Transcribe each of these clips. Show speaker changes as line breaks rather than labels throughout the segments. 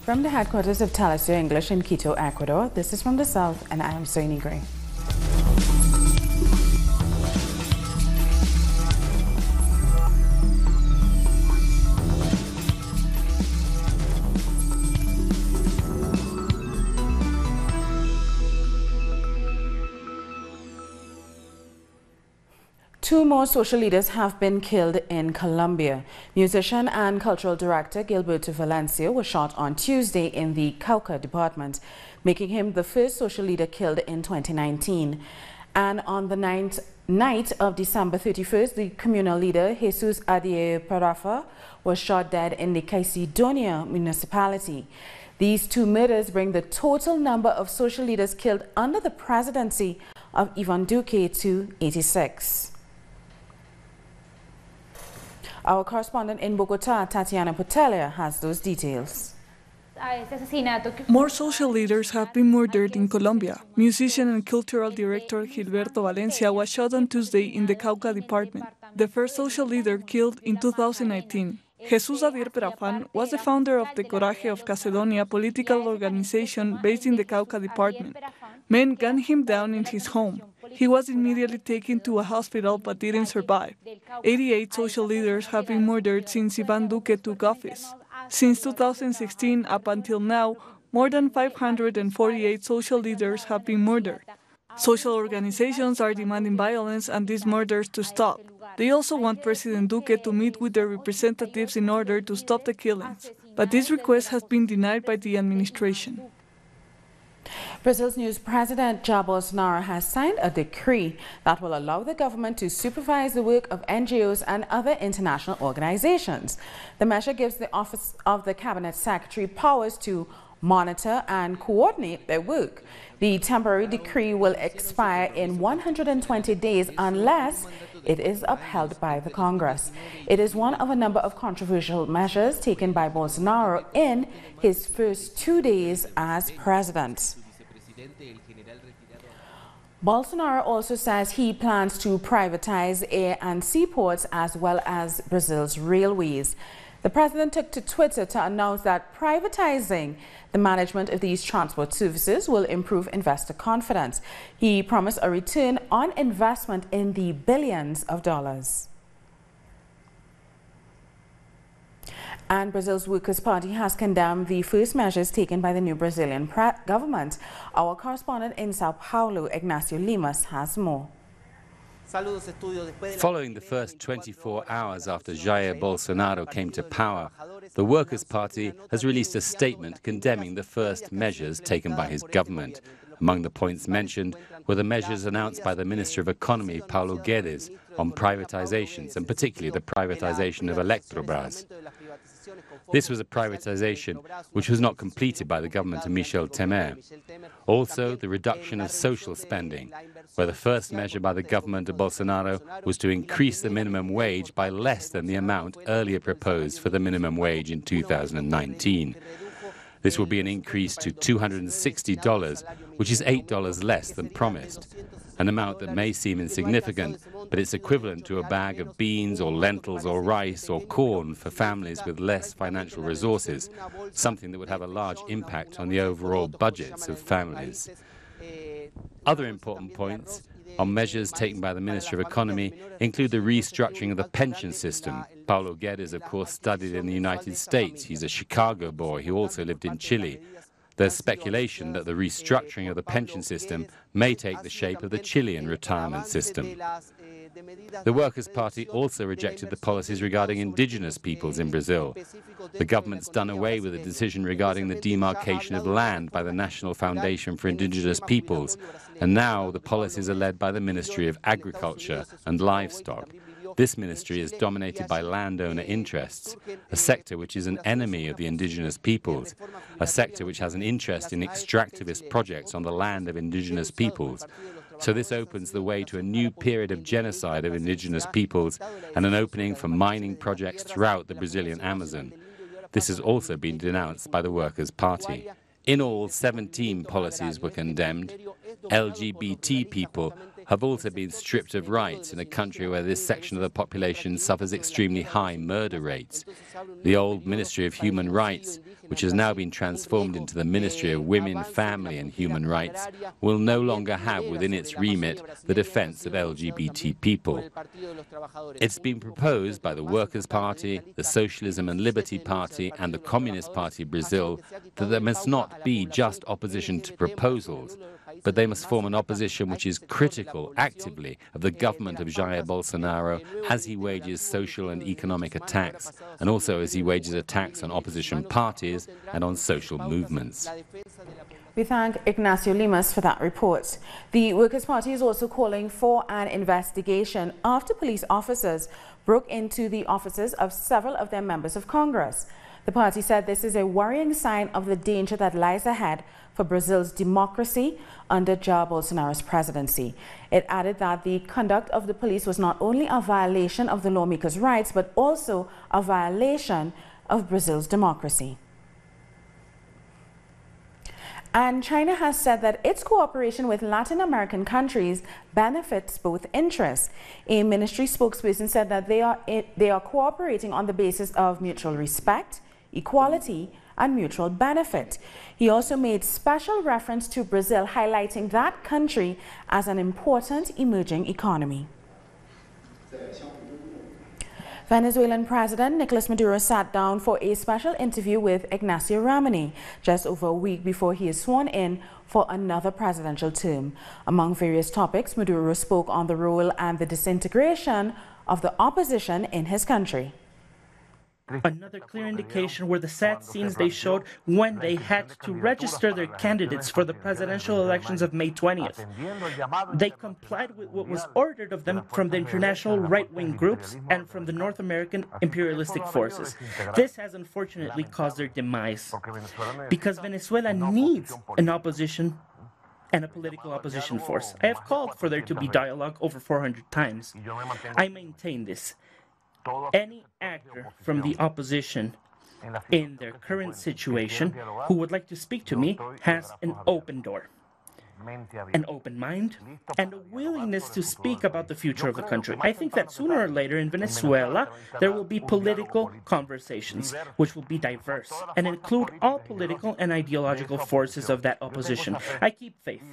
From the headquarters of Telesur English in Quito, Ecuador, this is From the South, and I am Soini Gray. Two more social leaders have been killed in Colombia. Musician and cultural director Gilberto Valencia was shot on Tuesday in the Cauca department, making him the first social leader killed in 2019. And on the night of December 31st, the communal leader Jesus Adie Parafa was shot dead in the Caicedonia municipality. These two murders bring the total number of social leaders killed under the presidency of Ivan Duque to 86. Our correspondent in Bogotá, Tatiana Potelia, has those details.
More social leaders have been murdered in Colombia. Musician and cultural director Gilberto Valencia was shot on Tuesday in the Cauca department, the first social leader killed in 2019. Jesus Adir Perafan was the founder of the Coraje of Caledonia political organization based in the Cauca department. Men gunned him down in his home. He was immediately taken to a hospital but didn't survive. 88 social leaders have been murdered since Ivan Duque took office. Since 2016 up until now, more than 548 social leaders have been murdered. Social organizations are demanding violence and these murders to stop. They also want President Duque to meet with their representatives in order to stop the killings. But this request has been denied by the administration.
Brazil's new President Jair Bolsonaro has signed a decree that will allow the government to supervise the work of NGOs and other international organizations. The measure gives the Office of the Cabinet Secretary powers to monitor and coordinate their work. The temporary decree will expire in 120 days unless it is upheld by the Congress. It is one of a number of controversial measures taken by Bolsonaro in his first 2 days as president. Bolsonaro also says he plans to privatize air and seaports as well as Brazil's railways. The president took to Twitter to announce that privatizing the management of these transport services will improve investor confidence. He promised a return on investment in the billions of dollars. And Brazil's Workers' Party has condemned the first measures taken by the new Brazilian government. Our correspondent in Sao Paulo, Ignacio Limas, has more.
Following the first 24 hours after Jair Bolsonaro came to power, the Workers' Party has released a statement condemning the first measures taken by his government. Among the points mentioned were the measures announced by the Minister of Economy, Paulo Guedes, on privatizations, and particularly the privatization of Eletrobras. This was a privatization which was not completed by the government of Michel Temer. Also, the reduction of social spending, where the first measure by the government of Bolsonaro was to increase the minimum wage by less than the amount earlier proposed for the minimum wage in 2019. This will be an increase to $260, which is $8 less than promised. An amount that may seem insignificant, but it's equivalent to a bag of beans or lentils or rice or corn for families with less financial resources, something that would have a large impact on the overall budgets of families. Other important points on measures taken by the Minister of Economy include the restructuring of the pension system. Paulo Guedes, of course, studied in the United States. He's a Chicago boy who also lived in Chile. There's speculation that the restructuring of the pension system may take the shape of the Chilean retirement system. The Workers' Party also rejected the policies regarding indigenous peoples in Brazil. The government's done away with a decision regarding the demarcation of land by the National Foundation for Indigenous Peoples, and now the policies are led by the Ministry of Agriculture and Livestock. This ministry is dominated by landowner interests, a sector which is an enemy of the indigenous peoples, a sector which has an interest in extractivist projects on the land of indigenous peoples. So this opens the way to a new period of genocide of indigenous peoples and an opening for mining projects throughout the Brazilian Amazon. This has also been denounced by the Workers' Party. In all, 17 policies were condemned. LGBT people have also been stripped of rights in a country where this section of the population suffers extremely high murder rates. The old Ministry of Human Rights, which has now been transformed into the Ministry of Women, Family and Human Rights, will no longer have within its remit the defense of LGBT people. It's been proposed by the Workers' Party, the Socialism and Liberty Party and the Communist Party Brazil that there must not be just opposition to proposals, but they must form an opposition which is critical actively of the government of Jair Bolsonaro as he wages social and economic attacks, and also as he wages attacks on opposition parties and on social movements.
We thank Ignacio Limas for that report. The Workers' Party is also calling for an investigation after police officers broke into the offices of several of their members of Congress. The party said this is a worrying sign of the danger that lies ahead for Brazil's democracy under Jair Bolsonaro's presidency. It added that the conduct of the police was not only a violation of the lawmakers' rights, but also a violation of Brazil's democracy. And China has said that its cooperation with Latin American countries benefits both interests. A ministry spokesperson said that they are cooperating on the basis of mutual respect, equality, and mutual benefit. He also made special reference to Brazil, highlighting that country as an important emerging economy. Venezuelan President Nicolas Maduro sat down for a special interview with Ignacio Ramani just over a week before he is sworn in for another presidential term. Among various topics, Maduro spoke on the role and the disintegration of the opposition in his country.
Another clear indication were the sad scenes they showed when they had to register their candidates for the presidential elections of May 20th. They complied with what was ordered of them from the international right-wing groups and from the North American imperialistic forces. This has unfortunately caused their demise, because Venezuela needs an opposition and a political opposition force. I have called for there to be dialogue over 400 times. I maintain this. Any actor from the opposition in their current situation who would like to speak to me has an open door, an open mind, and a willingness to speak about the future of the country. I think that sooner or later in Venezuela there will be political conversations which will be diverse and include all political and ideological forces of that opposition. I keep faith,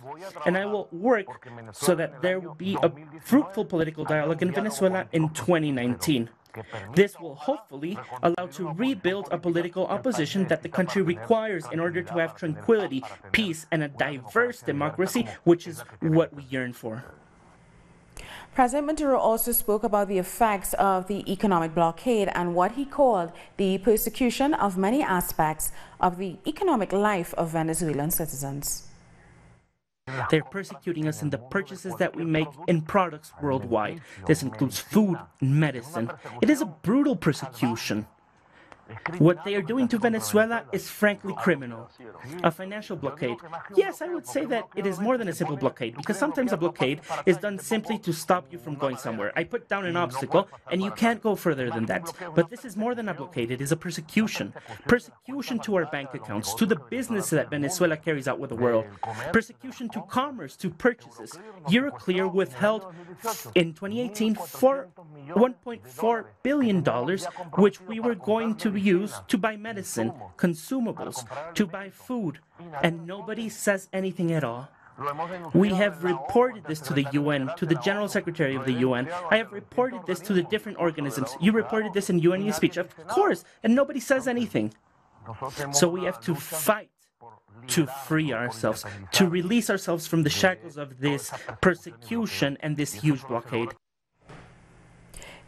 and I will work so that there will be a fruitful political dialogue in Venezuela in 2019. This will hopefully allow to rebuild a political opposition that the country requires in order to have tranquility, peace, and a diverse democracy, which is what we yearn for.
President Maduro also spoke about the effects of the economic blockade and what he called the persecution of many aspects of the economic life of Venezuelan citizens.
They're persecuting us in the purchases that we make in products worldwide. This includes food and medicine. It is a brutal persecution. What they are doing to Venezuela is frankly criminal. A financial blockade. Yes, I would say that it is more than a simple blockade, because sometimes a blockade is done simply to stop you from going somewhere. I put down an obstacle and you can't go further than that. But this is more than a blockade. It is a persecution. Persecution to our bank accounts, to the business that Venezuela carries out with the world. Persecution to commerce, to purchases. Euroclear withheld in 2018 for $1.4 billion, which we were going to use to buy medicine, consumables, to buy food, and nobody says anything at all. We have reported this to the UN, to the General Secretary of the UN. I have reported this to the different organisms. You reported this in UN speech, of course, and nobody says anything. So we have to fight to free ourselves, to release ourselves from the shackles of this persecution and this huge blockade.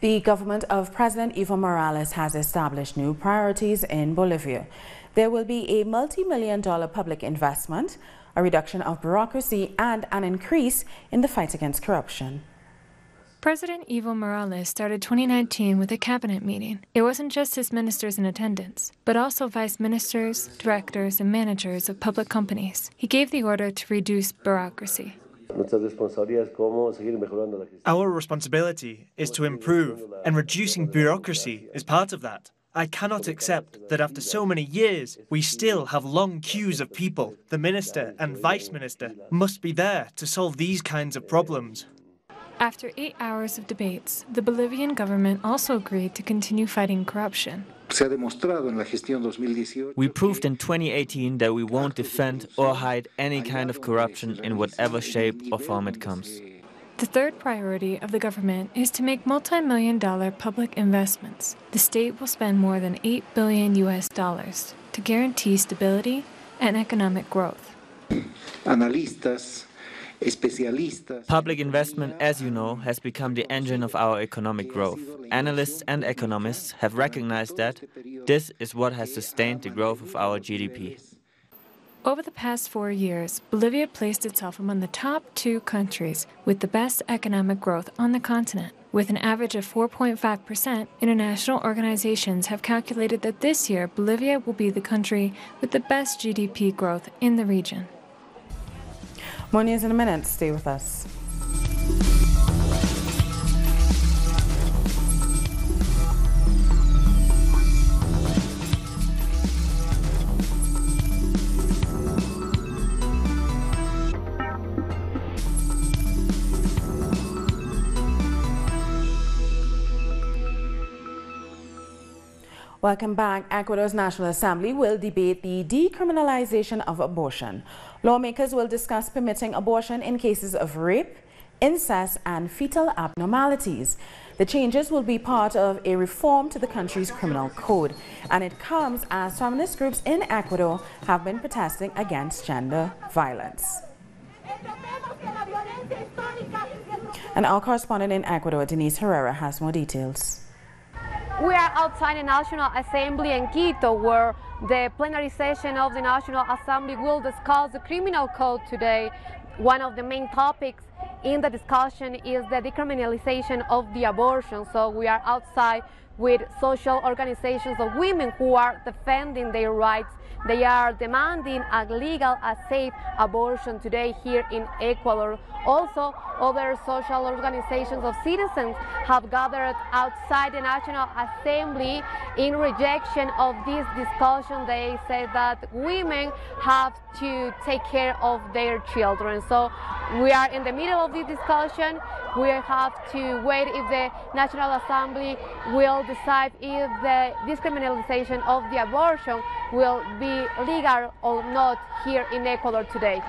The government of President Evo Morales has established new priorities in Bolivia. There will be a multi-million-dollar public investment, a reduction of bureaucracy, and an increase in the fight against corruption.
President Evo Morales started 2019 with a cabinet meeting. It wasn't just his ministers in attendance, but also vice ministers, directors, and managers of public companies. He gave the order to reduce bureaucracy.
Our responsibility is to improve, and reducing bureaucracy is part of that. I cannot accept that after so many years, we still have long queues of people. The minister and vice minister must be there to solve these kinds of problems.
After 8 hours of debates, the Bolivian government also agreed to continue fighting corruption.
We proved in 2018 that we won't defend or hide any kind of corruption in whatever shape or form it comes.
The third priority of the government is to make multi-million-dollar public investments. The state will spend more than $8 billion to guarantee stability and economic growth.
Public investment, as you know, has become the engine of our economic growth. Analysts and economists have recognized that this is what has sustained the growth of our GDP.
Over the past 4 years, Bolivia placed itself among the top 2 countries with the best economic growth on the continent. With an average of 4.5%, international organizations have calculated that this year Bolivia will be the country with the best GDP growth in the region.
More news in a minute. Stay with us. Welcome back. Ecuador's National Assembly will debate the decriminalization of abortion. Lawmakers will discuss permitting abortion in cases of rape, incest, and fetal abnormalities. The changes will be part of a reform to the country's criminal code, and it comes as feminist groups in Ecuador have been protesting against gender violence. And our correspondent in Ecuador, Denise Herrera, has more details.
We are outside the National Assembly in Quito, where the plenary session of the National Assembly will discuss the criminal code today. One of the main topics in the discussion is the decriminalization of the abortion. So we are outside with social organizations of women who are defending their rights. They are demanding a legal, a safe abortion today here in Ecuador. Also, other social organizations of citizens have gathered outside the National Assembly in rejection of this discussion. They say that women have to take care of their children. So we are in the middle of this discussion. We have to wait if the National Assembly will decide if the decriminalization of the abortion will be legal or not here in Ecuador today.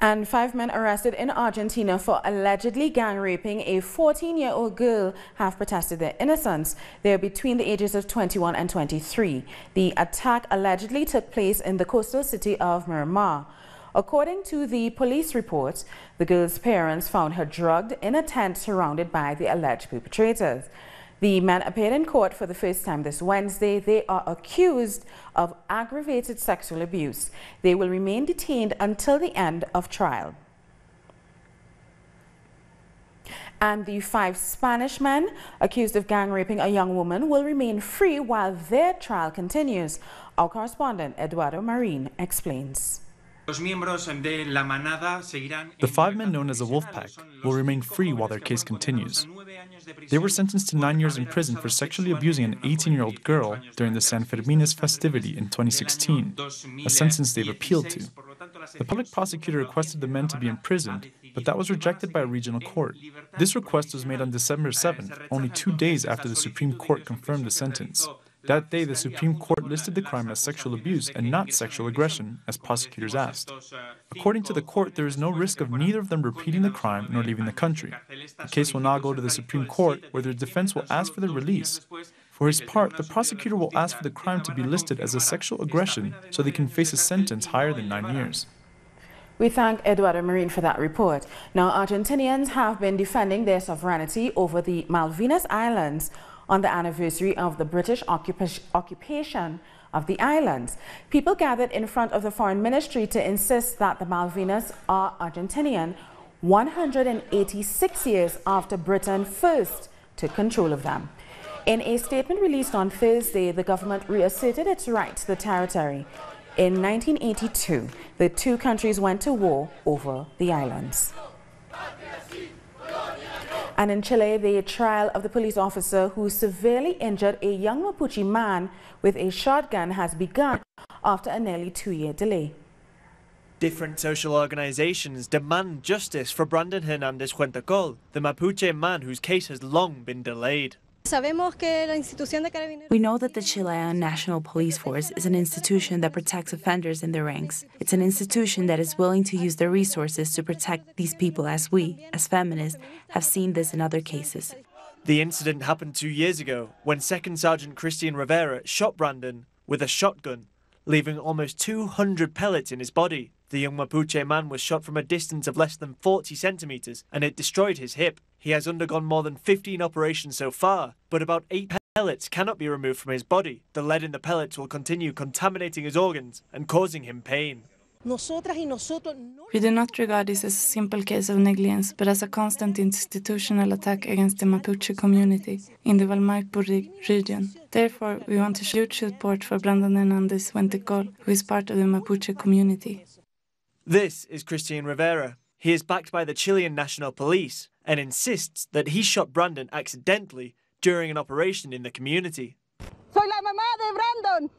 And 5 men arrested in Argentina for allegedly gang raping a 14-year-old girl have protested their innocence. They are between the ages of 21 and 23. The attack allegedly took place in the coastal city of Miramar. According to the police reports, the girl's parents found her drugged in a tent surrounded by the alleged perpetrators. The men appeared in court for the first time this Wednesday. They are accused of aggravated sexual abuse. They will remain detained until the end of trial. And the 5 Spanish men accused of gang raping a young woman will remain free while their trial continues. Our correspondent Eduardo Marin explains.
The
5 men known as the Wolfpack will remain free while their case continues. They were sentenced to 9 years in prison for sexually abusing an 18-year-old girl during the San Fermines festivity in 2016, a sentence they've appealed to. The public prosecutor requested the men to be imprisoned, but that was rejected by a regional court. This request was made on December 7th, only 2 days after the Supreme Court confirmed the sentence. That day, the Supreme Court listed the crime as sexual abuse and not sexual aggression, as prosecutors asked. According to the court, there is no risk of neither of them repeating the crime nor leaving the country. The case will now go to the Supreme Court, where their defense will ask for their release. For his part, the prosecutor will ask for the crime to be listed as a sexual aggression so they can face a sentence higher than 9 years.
We thank Eduardo Marin for that report. Now, Argentinians have been defending their sovereignty over the Malvinas Islands on the anniversary of the British occupation of the islands. People gathered in front of the Foreign Ministry to insist that the Malvinas are Argentinian 186 years after Britain first took control of them. In a statement released on Thursday, the government reasserted its right to the territory. In 1982, the 2 countries went to war over the islands. And in Chile, the trial of the police officer who severely injured a young Mapuche man with a shotgun has begun after a nearly 2-year delay.
Different social organizations demand justice for Brandon Hernandez Huentecol, the Mapuche man whose case has long been delayed.
We know that the Chilean National Police Force is an institution that protects offenders in their ranks. It's an institution that is willing to use their resources to protect these people, as we, as feminists, have seen this in other cases.
The incident happened 2 years ago when Second Sergeant Christian Rivera shot Brandon with a shotgun, leaving almost 200 pellets in his body. The young Mapuche man was shot from a distance of less than 40 centimeters and it destroyed his hip. He has undergone more than 15 operations so far, but about 8 pellets cannot be removed from his body. The lead in the pellets will continue contaminating his organs and causing him pain.
We do not regard this as a simple case of negligence, but as a constant institutional attack against the Mapuche community in the Valmaipo region. Therefore, we want to show support for Brandon Hernandez Huentecol, who is part of the Mapuche community.
This is Christian Rivera. He is backed by the Chilean National Police and insists that he shot Brandon accidentally during an operation in the community.
Soy la mamá de Brandon,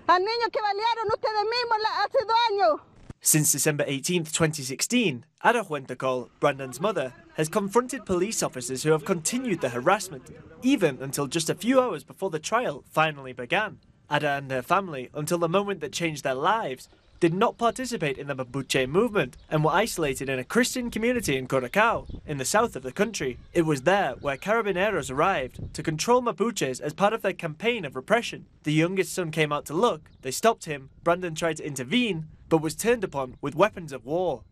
al niño que balearon ustedes mismos hace 2 años.
Since December 18, 2016, Ada Huentecol, Brandon's mother, has confronted police officers who have continued the harassment, even until just a few hours before the trial finally began. Ada and her family, until the moment that changed their lives, did not participate in the Mapuche movement and were isolated in a Christian community in Curacao, in the south of the country. It was there where carabineros arrived to control Mapuches as part of their campaign of repression. The youngest son came out to look, they stopped him, Brandon tried to intervene, but was turned upon with weapons of war.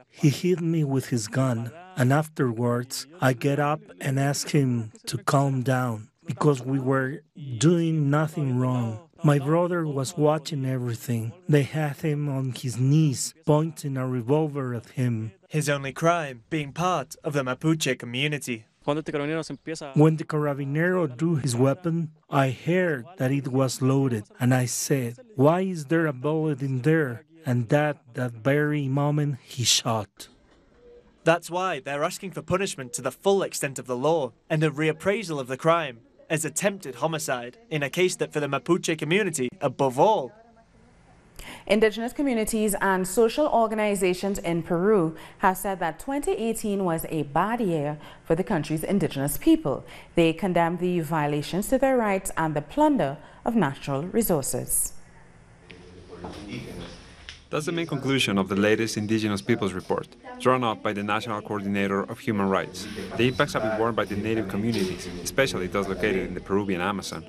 He hit me with his gun, and afterwards I get up and ask him to calm down, because we were doing nothing wrong. My brother was watching everything. They had him on his knees, pointing a revolver at him.
His only crime being part of the Mapuche community.
When the carabinero drew his weapon, I heard that it was loaded, and I said, "Why is there a bullet in there?" And that very moment he shot.
That's why they're asking for punishment to the full extent of the law and a reappraisal of the crime as attempted homicide in a case that for the Mapuche community, above all.
Indigenous communities and social organizations in Peru have said that 2018 was a bad year for the country's indigenous people. They condemned the violations to their rights and the plunder of natural resources.
That's the main conclusion of the latest Indigenous Peoples Report, drawn up by the National Coordinator of Human Rights. The impacts have been borne by the native communities, especially those located in the Peruvian Amazon.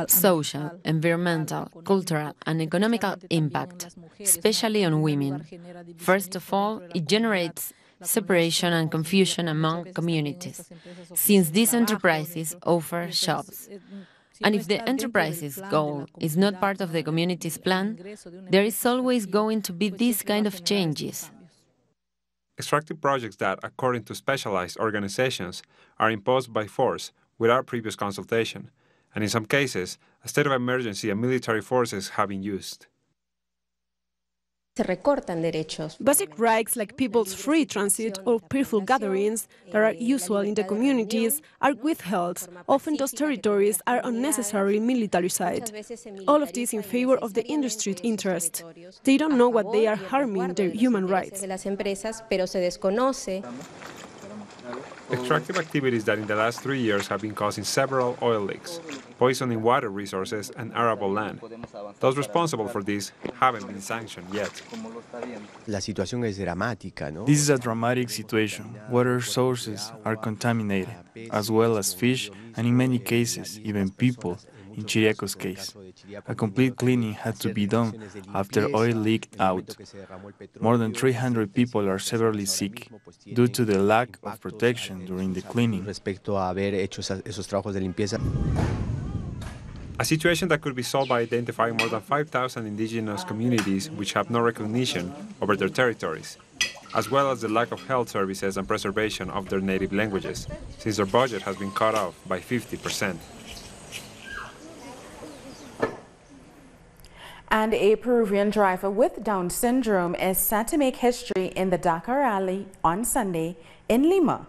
Social, environmental, cultural and economical impact, especially on women. First of all, it generates separation and confusion among communities, since these enterprises offer jobs. And if the enterprise's goal is not part of the community's plan, there is always going to be these kind of changes.
Extractive projects that, according to specialized organizations, are imposed by force without previous consultation, and in some cases, a state of emergency and military forces have been used.
Basic rights like people's free transit or peaceful gatherings that are usual in the communities are withheld. Often those territories are unnecessarily militarized. All of this in favor of the industry's interest. They don't know what they are harming their human rights.
Extractive activities that in the last 3 years have been causing several oil leaks, poisoning water resources and arable land. Those responsible for this haven't been sanctioned yet.
This is a dramatic situation. Water sources are contaminated, as well as fish and in many cases, even people. In Chiriaco's case, a complete cleaning had to be done after oil leaked out. More than 300 people are severely sick due to the lack of protection during the cleaning.
A situation that could be solved by identifying more than 5,000 indigenous communities which have no recognition over their territories, as well as the lack of health services and preservation of their native languages, since their budget has been cut off by 50%.
And a Peruvian driver with Down syndrome is set to make history in the Dakar Rally on Sunday in Lima.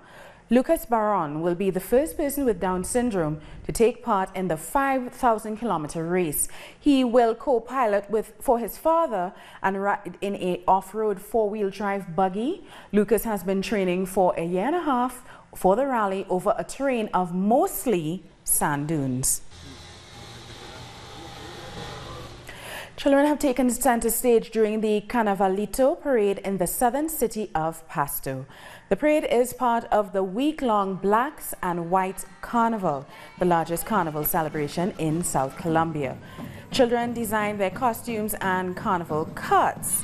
Lucas Barron will be the first person with Down syndrome to take part in the 5,000-kilometer race. He will co-pilot for his father and ride in an off-road four-wheel drive buggy. Lucas has been training for a year and a half for the rally over a terrain of mostly sand dunes. Children have taken center stage during the Carnavalito parade in the southern city of Pasto. The parade is part of the week-long Blacks and White Carnival, the largest carnival celebration in South Colombia. Children design their costumes and carnival cuts.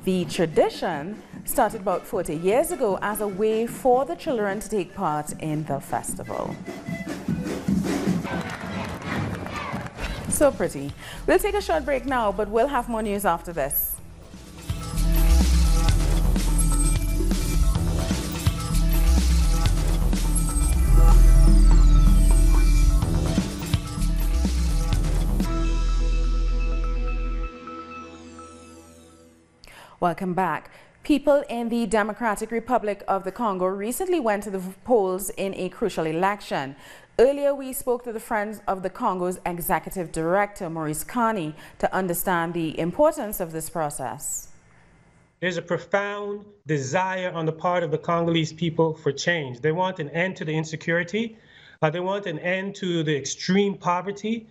The tradition started about 40 years ago as a way for the children to take part in the festival. So pretty. We'll take a short break now, but we'll have more news after this. Welcome back. People in the Democratic Republic of the Congo recently went to the polls in a crucial election. Earlier, we spoke to the Friends of the Congo's Executive Director, Maurice Carney, to understand the importance of this process.
There's a profound desire on the part of the Congolese people for change. They want an end to the insecurity. They want an end to the extreme poverty.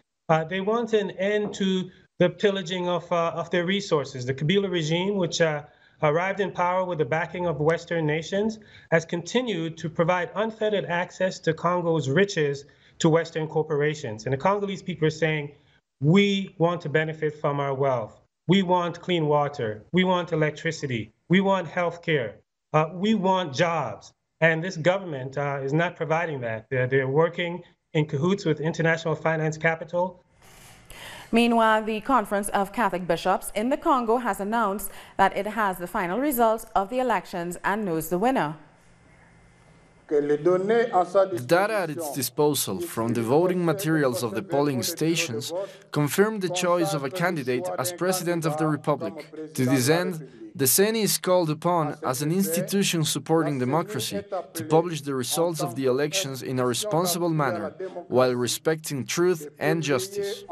They want an end to the pillaging of their resources. The Kabila regime, which arrived in power with the backing of Western nations, has continued to provide unfettered access to Congo's riches to Western corporations. And the Congolese people are saying, we want to benefit from our wealth. We want clean water. We want electricity. We want health care. We want jobs. And this government is not providing that. They're working in cahoots with international finance capital.
Meanwhile, the Conference of Catholic Bishops in the Congo has announced that it has the final results of the elections and knows the winner.
The data at its disposal from the voting materials of the polling stations confirmed the choice of a candidate as President of the Republic. To this end, the CENI is called upon as an institution supporting democracy to publish the results of the elections in a responsible manner while respecting truth and justice.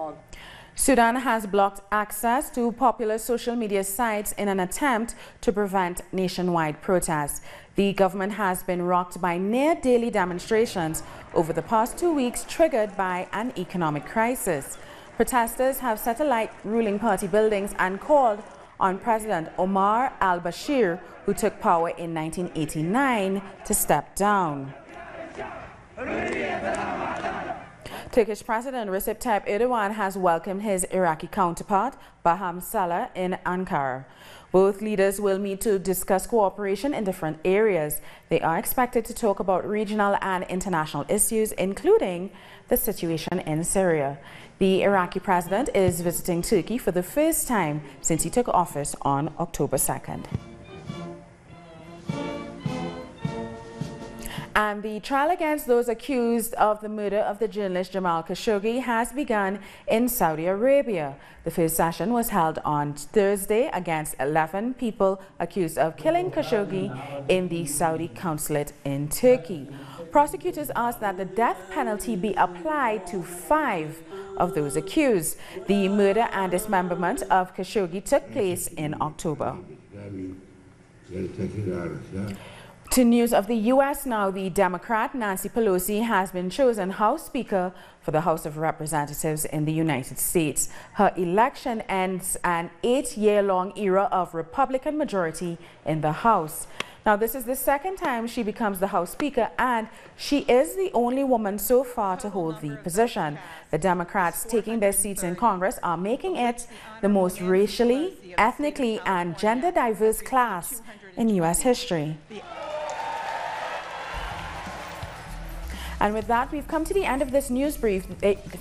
Sudan has blocked access to popular social media sites in an attempt to prevent nationwide protests. The government has been rocked by near-daily demonstrations over the past 2 weeks triggered by an economic crisis. Protesters have set alight ruling party buildings and called on President Omar al-Bashir, who took power in 1989, to step down. Turkish President Recep Tayyip Erdogan has welcomed his Iraqi counterpart, Baham Saleh, in Ankara. Both leaders will meet to discuss cooperation in different areas. They are expected to talk about regional and international issues, including the situation in Syria. The Iraqi president is visiting Turkey for the first time since he took office on October 2nd. And the trial against those accused of the murder of the journalist Jamal Khashoggi has begun in Saudi Arabia. The first session was held on Thursday against 11 people accused of killing Khashoggi in the Saudi consulate in Turkey. Prosecutors asked that the death penalty be applied to 5 of those accused. The murder and dismemberment of Khashoggi took place in October. To news of the U.S. now, the Democrat Nancy Pelosi has been chosen House Speaker for the House of Representatives in the United States. Her election ends an 8-year-long era of Republican majority in the House. Now, this is the second time she becomes the House Speaker, and she is the only woman so far to hold the position. The Democrats taking their seats in Congress are making it the most racially, ethnically, and gender diverse class in U.S. history. And with that, we've come to the end of this news brief.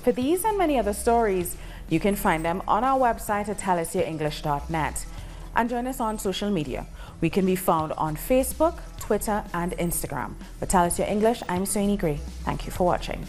For these and many other stories, you can find them on our website at tellusenglish.net. And join us on social media. We can be found on Facebook, Twitter, and Instagram. For Tell Us Your English, I'm Soini Gray. Thank you for watching.